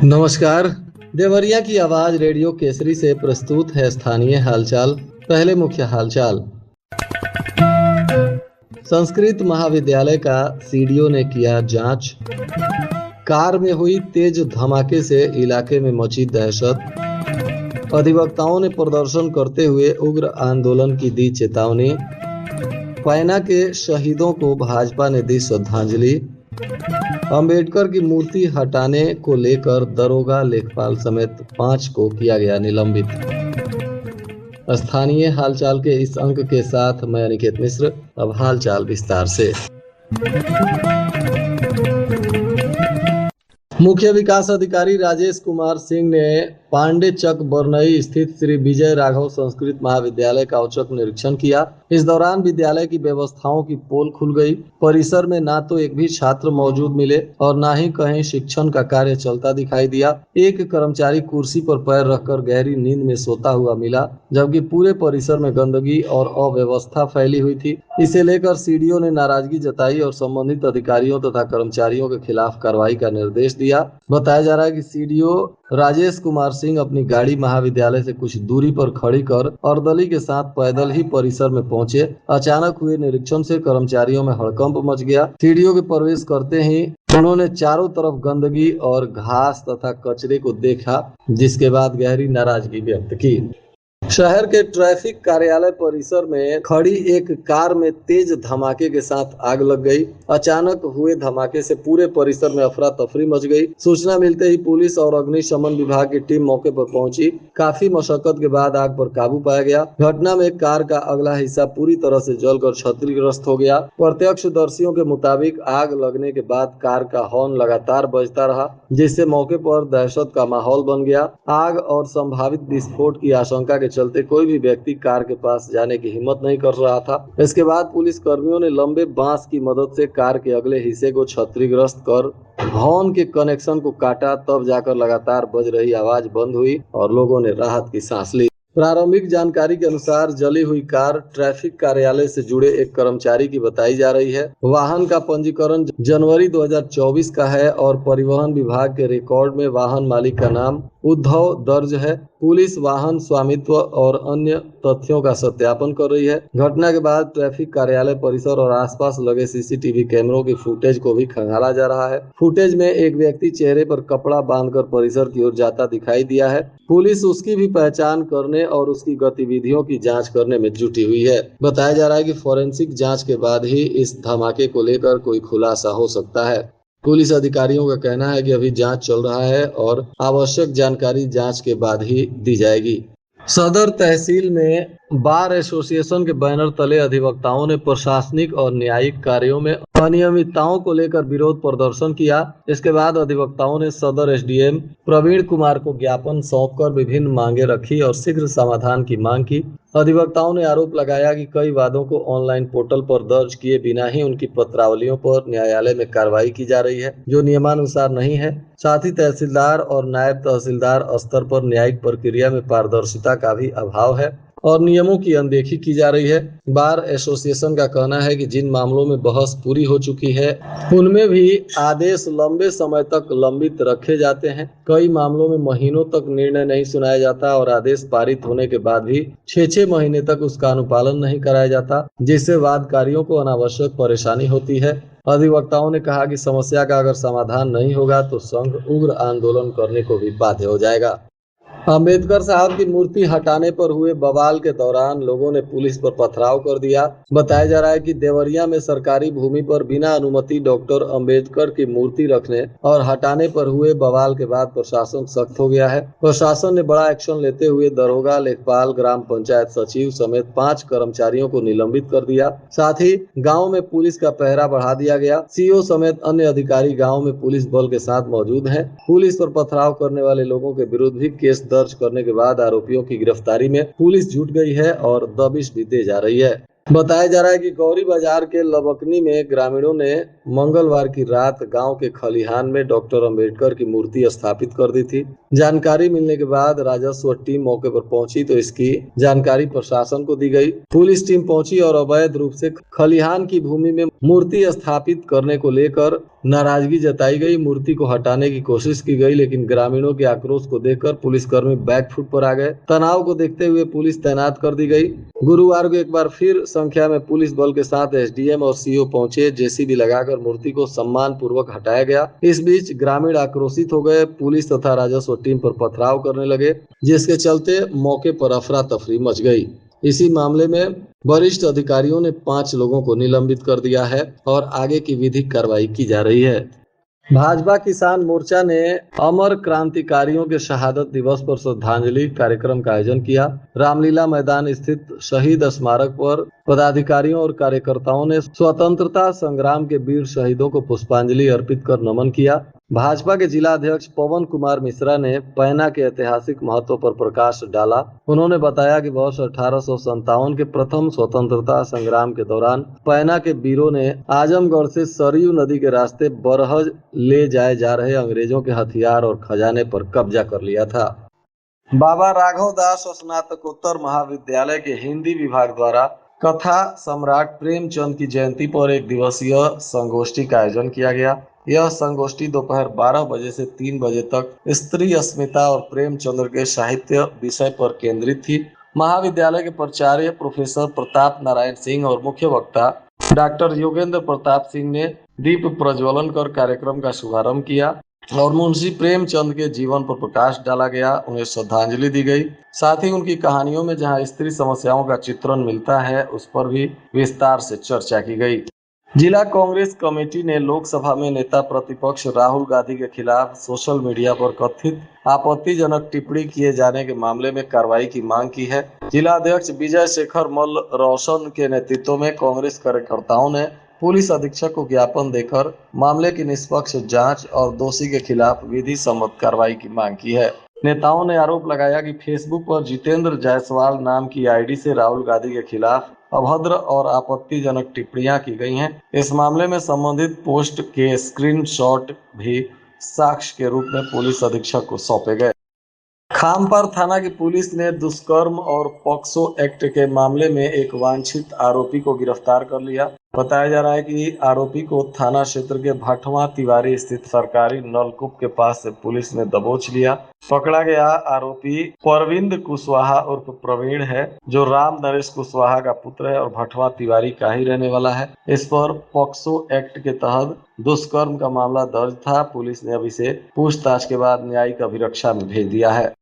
नमस्कार। देवरिया की आवाज रेडियो केसरी से प्रस्तुत है स्थानीय हालचाल। पहले मुख्य हालचाल। संस्कृत महाविद्यालय का सीडीओ ने किया जांच। कार में हुई तेज धमाके से इलाके में मची दहशत। अधिवक्ताओं ने प्रदर्शन करते हुए उग्र आंदोलन की दी चेतावनी। पैना के शहीदों को भाजपा ने दी श्रद्धांजलि। अंबेडकर की मूर्ति हटाने को लेकर दरोगा, लेखपाल समेत 5 को किया गया निलंबित। स्थानीय हालचाल के इस अंक के साथ मैं अनिकेत मिश्र। अब हालचाल विस्तार से। मुख्य विकास अधिकारी राजेश कुमार सिंह ने पांडे चक बरनई स्थित श्री विजय राघव संस्कृत महाविद्यालय का औचक निरीक्षण किया। इस दौरान विद्यालय की व्यवस्थाओं की पोल खुल गई। परिसर में ना तो एक भी छात्र मौजूद मिले और ना ही कहीं शिक्षण का कार्य चलता दिखाई दिया। एक कर्मचारी कुर्सी पर पैर रखकर गहरी नींद में सोता हुआ मिला, जबकि पूरे परिसर में गंदगी और अव्यवस्था फैली हुई थी। इसे लेकर सीडीओ ने नाराजगी जताई और संबंधित अधिकारियों तथा कर्मचारियों के खिलाफ कार्रवाई का निर्देश दिया। बताया जा रहा है कि सीडीओ राजेश कुमार सिंह अपनी गाड़ी महाविद्यालय से कुछ दूरी पर खड़ी कर अर्दली के साथ पैदल ही परिसर में पहुंचे। अचानक हुए निरीक्षण से कर्मचारियों में हड़कंप मच गया। सीडीओ के प्रवेश करते ही उन्होंने चारों तरफ गंदगी और घास तथा कचरे को देखा, जिसके बाद गहरी नाराजगी व्यक्त की। शहर के ट्रैफिक कार्यालय परिसर में खड़ी एक कार में तेज धमाके के साथ आग लग गई। अचानक हुए धमाके से पूरे परिसर में अफरा तफरी मच गई। सूचना मिलते ही पुलिस और अग्निशमन विभाग की टीम मौके पर पहुंची। काफी मशक्कत के बाद आग पर काबू पाया गया। घटना में कार का अगला हिस्सा पूरी तरह से जलकर क्षतिग्रस्त हो गया। प्रत्यक्षदर्शियों के मुताबिक आग लगने के बाद कार का हॉर्न लगातार बजता रहा, जिससे मौके पर दहशत का माहौल बन गया। आग और संभावित विस्फोट की आशंका के चलते कोई भी व्यक्ति कार के पास जाने की हिम्मत नहीं कर रहा था। इसके बाद पुलिस कर्मियों ने लंबे बांस की मदद से कार के अगले हिस्से को क्षतिग्रस्त कर हॉर्न के कनेक्शन को काटा। तब जाकर लगातार बज रही आवाज बंद हुई और लोगों ने राहत की सांस ली। प्रारंभिक जानकारी के अनुसार जली हुई कार ट्रैफिक कार्यालय से जुड़े एक कर्मचारी की बताई जा रही है। वाहन का पंजीकरण जनवरी 2024 का है और परिवहन विभाग के रिकॉर्ड में वाहन मालिक का नाम उद्धव दर्ज है। पुलिस वाहन स्वामित्व और अन्य तथ्यों का सत्यापन कर रही है। घटना के बाद ट्रैफिक कार्यालय परिसर और आसपास लगे सीसीटीवी कैमरों की फुटेज को भी खंगाला जा रहा है। फुटेज में एक व्यक्ति चेहरे पर कपड़ा बांधकर परिसर की ओर जाता दिखाई दिया है। पुलिस उसकी भी पहचान करने और उसकी गतिविधियों की जांच करने में जुटी हुई है। बताया जा रहा है कि फोरेंसिक जांच के बाद ही इस धमाके को लेकर कोई खुलासा हो सकता है। पुलिस अधिकारियों का कहना है कि अभी जांच चल रहा है और आवश्यक जानकारी जांच के बाद ही दी जाएगी। सदर तहसील में बार एसोसिएशन के बैनर तले अधिवक्ताओं ने प्रशासनिक और न्यायिक कार्यों में अनियमितताओं को लेकर विरोध प्रदर्शन किया। इसके बाद अधिवक्ताओं ने सदर एसडीएम प्रवीण कुमार को ज्ञापन सौंपकर विभिन्न मांगे रखी और शीघ्र समाधान की मांग की। अधिवक्ताओं ने आरोप लगाया कि कई वादों को ऑनलाइन पोर्टल पर दर्ज किए बिना ही उनकी पत्रावलियों पर न्यायालय में कार्रवाई की जा रही है, जो नियमानुसार नहीं है। साथ ही तहसीलदार और नायब तहसीलदार स्तर पर न्यायिक प्रक्रिया में पारदर्शिता का भी अभाव है और नियमों की अनदेखी की जा रही है। बार एसोसिएशन का कहना है कि जिन मामलों में बहस पूरी हो चुकी है उनमें भी आदेश लंबे समय तक लंबित रखे जाते हैं। कई मामलों में महीनों तक निर्णय नहीं सुनाया जाता और आदेश पारित होने के बाद भी 6 महीने तक उसका अनुपालन नहीं कराया जाता, जिससे वादकारियों को अनावश्यक परेशानी होती है। अधिवक्ताओं ने कहा कि समस्या का अगर समाधान नहीं होगा तो संघ उग्र आंदोलन करने को भी बाध्य हो जाएगा। अंबेडकर साहब की मूर्ति हटाने पर हुए बवाल के दौरान लोगों ने पुलिस पर पथराव कर दिया। बताया जा रहा है कि देवरिया में सरकारी भूमि पर बिना अनुमति डॉक्टर अंबेडकर की मूर्ति रखने और हटाने पर हुए बवाल के बाद प्रशासन सख्त हो गया है। प्रशासन ने बड़ा एक्शन लेते हुए दरोगा, लेखपाल, ग्राम पंचायत सचिव समेत 5 कर्मचारियों को निलंबित कर दिया। साथ ही गाँव में पुलिस का पहरा बढ़ा दिया गया। सीओ समेत अन्य अधिकारी गाँव में पुलिस बल के साथ मौजूद है। पुलिस पर पथराव करने वाले लोगों के विरुद्ध भी केस दर्ज करने के बाद आरोपियों की गिरफ्तारी में पुलिस जुट गई है और दबिश भी दी जा रही है। बताया जा रहा है कि गौरी बाजार के लबकनी में ग्रामीणों ने मंगलवार की रात गांव के खलिहान में डॉक्टर अंबेडकर की मूर्ति स्थापित कर दी थी। जानकारी मिलने के बाद राजस्व टीम मौके पर पहुंची तो इसकी जानकारी प्रशासन को दी गई। पुलिस टीम पहुंची और अवैध रूप से खलिहान की भूमि में मूर्ति स्थापित करने को लेकर नाराजगी जताई गई। मूर्ति को हटाने की कोशिश की गई, लेकिन ग्रामीणों के आक्रोश को देखकर पुलिसकर्मी बैकफुट पर आ गए। तनाव को देखते हुए पुलिस तैनात कर दी गई। गुरुवार को एक बार फिर संख्या में पुलिस बल के साथ एसडीएम और सीओ पहुंचे। जेसीबी लगाकर मूर्ति को सम्मान पूर्वक हटाया गया। इस बीच ग्रामीण आक्रोशित हो गए, पुलिस तथा राजस्व टीम पर पथराव करने लगे, जिसके चलते मौके पर अफरा तफरी मच गई। इसी मामले में वरिष्ठ अधिकारियों ने 5 लोगों को निलंबित कर दिया है और आगे की विधिक कार्रवाई की जा रही है। भाजपा किसान मोर्चा ने अमर क्रांतिकारियों के शहादत दिवस पर श्रद्धांजलि कार्यक्रम का आयोजन किया। रामलीला मैदान स्थित शहीद स्मारक पर पदाधिकारियों और कार्यकर्ताओं ने स्वतंत्रता संग्राम के वीर शहीदों को पुष्पांजलि अर्पित कर नमन किया। भाजपा के जिला अध्यक्ष पवन कुमार मिश्रा ने पैना के ऐतिहासिक महत्व पर प्रकाश डाला। उन्होंने बताया कि वर्ष 1857 के प्रथम स्वतंत्रता संग्राम के दौरान पैना के वीरों ने आजमगढ़ से सरयू नदी के रास्ते बरहज ले जाए जा रहे अंग्रेजों के हथियार और खजाने पर कब्जा कर लिया था। बाबा राघव दास स्नातकोत्तर महाविद्यालय के हिंदी विभाग द्वारा कथा सम्राट प्रेमचंद की जयंती पर एक दिवसीय संगोष्ठी का आयोजन किया गया। यह संगोष्ठी दोपहर 12 बजे से 3 बजे तक स्त्री अस्मिता और प्रेमचंद्र के साहित्य विषय पर केंद्रित थी। महाविद्यालय के प्राचार्य प्रोफेसर प्रताप नारायण सिंह और मुख्य वक्ता डॉक्टर योगेंद्र प्रताप सिंह ने दीप प्रज्वलन कर कार्यक्रम का शुभारंभ किया और मुंशी प्रेमचंद के जीवन पर प्रकाश डाला गया। उन्हें श्रद्धांजलि दी गई। साथ ही उनकी कहानियों में जहां स्त्री समस्याओं का चित्रण मिलता है, उस पर भी विस्तार से चर्चा की गई। जिला कांग्रेस कमेटी ने लोकसभा में नेता प्रतिपक्ष राहुल गांधी के खिलाफ सोशल मीडिया पर कथित आपत्तिजनक टिप्पणी किए जाने के मामले में कार्रवाई की मांग की है। जिला अध्यक्ष विजय शेखर मल्ल रोशन के नेतृत्व में कांग्रेस कार्यकर्ताओं ने पुलिस अधीक्षक को ज्ञापन देकर मामले की निष्पक्ष जांच और दोषी के खिलाफ विधि सम्मत कार्रवाई की मांग की है। नेताओं ने आरोप लगाया कि फेसबुक पर जितेंद्र जायसवाल नाम की आईडी से राहुल गांधी के खिलाफ अभद्र और आपत्तिजनक टिप्पणियां की गई हैं। इस मामले में संबंधित पोस्ट के स्क्रीनशॉट भी साक्ष्य के रूप में पुलिस अधीक्षक को सौंपे गए। खामपार थाना की पुलिस ने दुष्कर्म और पॉक्सो एक्ट के मामले में एक वांछित आरोपी को गिरफ्तार कर लिया। बताया जा रहा है कि आरोपी को थाना क्षेत्र के भाटवा तिवारी स्थित सरकारी नलकूप के पास से पुलिस ने दबोच लिया। पकड़ा गया आरोपी परविंद कुशवाहा उर्फ प्रवीण है, जो राम नरेश कुशवाहा का पुत्र है और भाटवा तिवारी का ही रहने वाला है। इस पर पॉक्सो एक्ट के तहत दुष्कर्म का मामला दर्ज था। पुलिस ने अब इसे पूछताछ के बाद न्यायिक अभिरक्षा में भेज दिया है।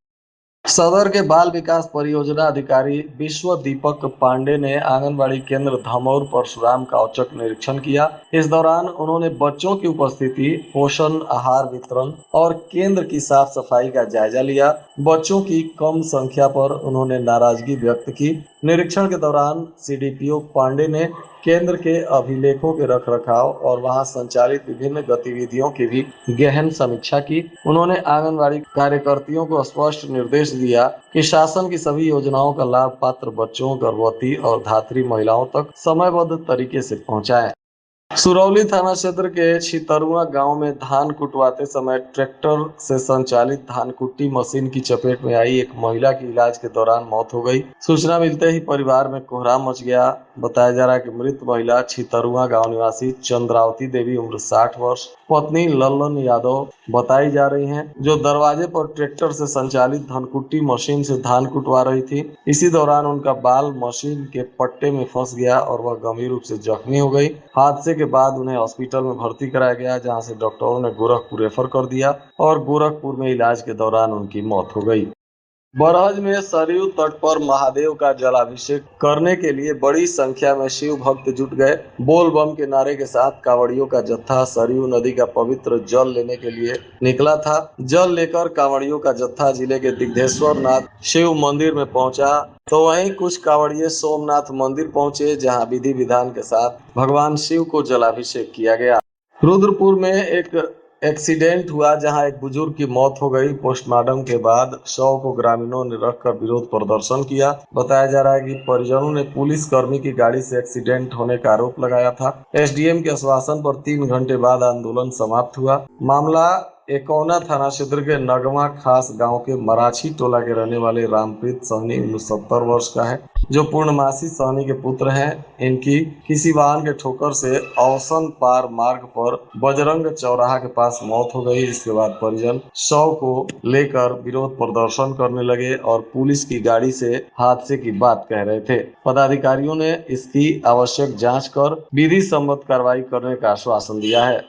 सदर के बाल विकास परियोजना अधिकारी विश्व दीपक पांडे ने आंगनबाड़ी केंद्र धमौर परशुराम का औचक निरीक्षण किया। इस दौरान उन्होंने बच्चों की उपस्थिति, पोषण आहार वितरण और केंद्र की साफ सफाई का जायजा लिया। बच्चों की कम संख्या पर उन्होंने नाराजगी व्यक्त की। निरीक्षण के दौरान सीडीपीओ पांडे ने केंद्र के अभिलेखों के रखरखाव और वहां संचालित विभिन्न गतिविधियों की भी गहन समीक्षा की। उन्होंने आंगनबाड़ी कार्यकर्तियों को स्पष्ट निर्देश दिया कि शासन की सभी योजनाओं का लाभ पात्र बच्चों, गर्भवती और धात्री महिलाओं तक समयबद्ध तरीके से पहुंचाएं। सुरौली थाना क्षेत्र के छितरुआ गांव में धान कुटवाते समय ट्रैक्टर से संचालित धान कुट्टी मशीन की चपेट में आई एक महिला की इलाज के दौरान मौत हो गई। सूचना मिलते ही परिवार में कोहराम मच गया। बताया जा रहा है कि मृत महिला छितरुआ गांव निवासी चंद्रावती देवी उम्र 60 वर्ष, पत्नी लल्लन यादव बताई जा रही हैं, जो दरवाजे पर ट्रैक्टर से संचालित धनकुट्टी मशीन से धान कुटवा रही थी। इसी दौरान उनका बाल मशीन के पट्टे में फंस गया और वह गंभीर रूप से जख्मी हो गई। हादसे के बाद उन्हें हॉस्पिटल में भर्ती कराया गया, जहां से डॉक्टरों ने गोरखपुर रेफर कर दिया और गोरखपुर में इलाज के दौरान उनकी मौत हो गई। बरहज में सरयू तट पर महादेव का जलाभिषेक करने के लिए बड़ी संख्या में शिव भक्त जुट गए। बोल बम के नारे के साथ कांवड़ियों का जत्था सरयू नदी का पवित्र जल लेने के लिए निकला था। जल लेकर कांवड़ियों का जत्था जिले के दिग्धेश्वर नाथ शिव मंदिर में पहुंचा, तो वहीं कुछ कांवड़िए सोमनाथ मंदिर पहुंचे, जहां विधि विधान के साथ भगवान शिव को जलाभिषेक किया गया। रुद्रपुर में एक एक्सीडेंट हुआ जहां एक बुजुर्ग की मौत हो गई। पोस्टमार्टम के बाद शव को ग्रामीणों ने रखकर विरोध प्रदर्शन किया। बताया जा रहा है कि परिजनों ने पुलिस कर्मी की गाड़ी से एक्सीडेंट होने का आरोप लगाया था। एसडीएम के आश्वासन पर 3 घंटे बाद आंदोलन समाप्त हुआ। मामला एकौना थाना क्षेत्र के नगमा खास गांव के मराठी टोला के रहने वाले रामप्रीत सहनी 69 वर्ष का है, जो पूर्णमासी सहनी के पुत्र हैं। इनकी किसी वाहन के ठोकर से औसन पार मार्ग पर बजरंग चौराहा के पास मौत हो गई। इसके बाद परिजन शव को लेकर विरोध प्रदर्शन करने लगे और पुलिस की गाड़ी से हादसे की बात कह रहे थे। पदाधिकारियों ने इसकी आवश्यक जांच कर विधि सम्मत कार्रवाई करने का आश्वासन दिया है।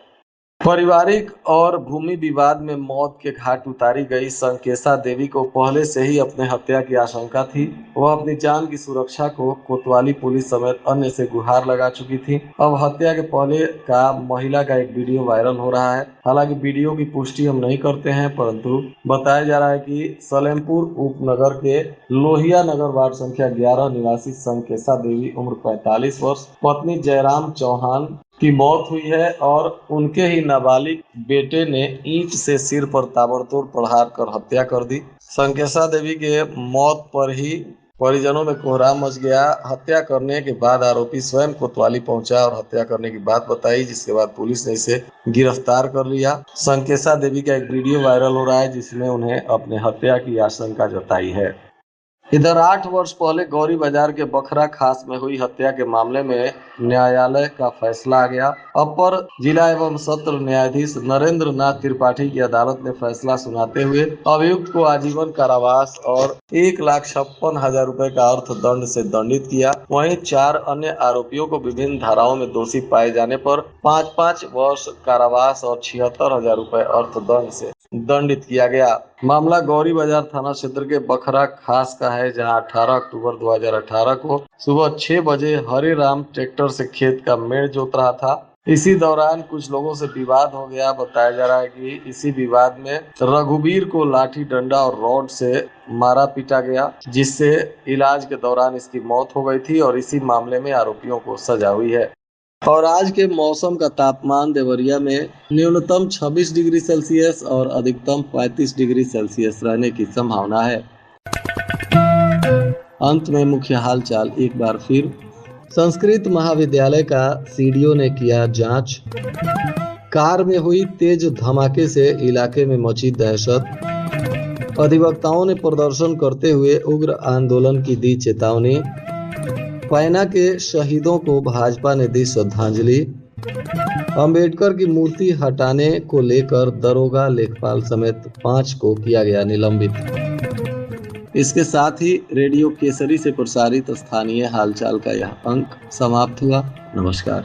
पारिवारिक और भूमि विवाद में मौत के घाट उतारी गई संकेसा देवी को पहले से ही अपने हत्या की आशंका थी। वह अपनी जान की सुरक्षा को कोतवाली पुलिस समेत अन्य से गुहार लगा चुकी थी। अब हत्या के पहले का महिला का एक वीडियो वायरल हो रहा है। हालांकि वीडियो की पुष्टि हम नहीं करते हैं, परंतु बताया जा रहा है कि सलेमपुर उपनगर के लोहिया नगर वार्ड संख्या 11 निवासी संकेसा देवी उम्र 45 वर्ष पत्नी जयराम चौहान की मौत हुई है और उनके ही नाबालिग बेटे ने ईंट से सिर पर ताबड़तोड़ प्रहार कर हत्या कर दी। संकेसा देवी के मौत पर ही परिजनों में कोहराम मच गया। हत्या करने के बाद आरोपी स्वयं कोतवाली पहुंचा और हत्या करने की बात बताई, जिसके बाद पुलिस ने इसे गिरफ्तार कर लिया। संकेसा देवी का एक वीडियो वायरल हो रहा है जिसमें उन्हें अपने हत्या की आशंका जताई है। इधर 8 वर्ष पहले गौरी बाजार के बखरा खास में हुई हत्या के मामले में न्यायालय का फैसला आ गया। अपर जिला एवं सत्र न्यायाधीश नरेंद्र नाथ त्रिपाठी की अदालत ने फैसला सुनाते हुए अभियुक्त को आजीवन कारावास और 1,56,000 रुपए का अर्थदंड से दंडित किया। वहीं 4 अन्य आरोपियों को विभिन्न धाराओं में दोषी पाए जाने पर 5-5 वर्ष कारावास और 76,000 रुपए अर्थदंड से दंडित किया गया। मामला गौरी बाजार थाना क्षेत्र के बखरा खास का है, जहां 18 अक्टूबर 2018 को सुबह 6 बजे हरे राम ट्रैक्टर से खेत का मेड़ जोत रहा था। इसी दौरान कुछ लोगों से विवाद हो गया। बताया जा रहा है कि इसी विवाद में रघुवीर को लाठी डंडा और रॉड से मारा पीटा गया, जिससे इलाज के दौरान इसकी मौत हो गई थी और इसी मामले में आरोपियों को सजा हुई है। और आज के मौसम का तापमान देवरिया में न्यूनतम 26 डिग्री सेल्सियस और अधिकतम 35 डिग्री सेल्सियस रहने की संभावना है। अंत में मुख्य हालचाल एक बार फिर। संस्कृत महाविद्यालय का सीडीओ ने किया जांच। कार में हुई तेज धमाके से इलाके में मची दहशत। अधिवक्ताओं ने प्रदर्शन करते हुए उग्र आंदोलन की दी चेतावनी। पैना के शहीदों को भाजपा ने दी श्रद्धांजलि। अंबेडकर की मूर्ति हटाने को लेकर दरोगा लेखपाल समेत 5 को किया गया निलंबित। इसके साथ ही रेडियो केसरी से प्रसारित स्थानीय हालचाल का यह अंक समाप्त हुआ। नमस्कार।